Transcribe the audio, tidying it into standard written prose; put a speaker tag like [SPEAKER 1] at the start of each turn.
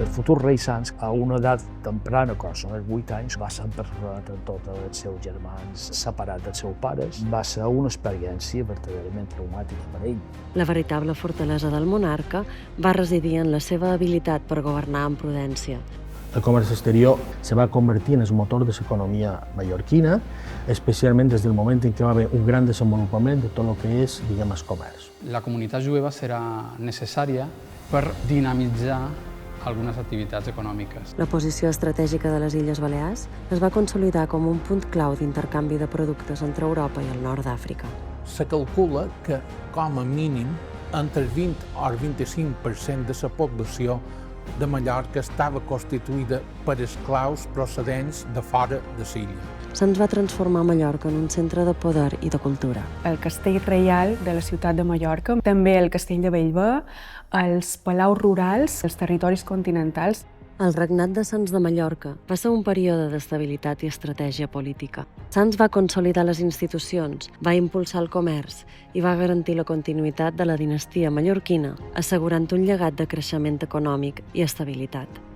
[SPEAKER 1] El futur rei Sanç, a una edat temprana, com són els 8 anys, va ser empresonat amb tots els seus germans, separat dels seus pares. Va ser una experiència verdaderament traumàtica per ell.
[SPEAKER 2] La veritable fortalesa del monarca va residir en la seva habilitat per governar amb prudència.
[SPEAKER 1] El comerç exterior se va convertir en el motor de l'economia mallorquina, especialment des del moment en què va haver un gran desenvolupament de tot el que és, diguem, el comerç.
[SPEAKER 3] La comunitat jueva serà necessària per dinamitzar algunes activitats econòmiques.
[SPEAKER 2] La posició estratègica de les Illes Balears es va consolidar com un punt clau d'intercanvi de productes entre Europa i el nord d'Àfrica.
[SPEAKER 4] Se calcula que, com a mínim, entre el 20 o el 25% de la població de Mallorca estava constituïda per esclaus procedents de fora de l'illa.
[SPEAKER 2] Se'ns va transformar Mallorca en un centre de poder i de cultura.
[SPEAKER 5] El castell reial de la ciutat de Mallorca, també el castell de Bellver, els palaus rurals, els territoris continentals.
[SPEAKER 2] El regnat de Sanç de Mallorca va ser un període d'estabilitat i estratègia política. Sanç va consolidar les institucions, va impulsar el comerç i va garantir la continuïtat de la dinastia mallorquina, assegurant un llegat de creixement econòmic i estabilitat.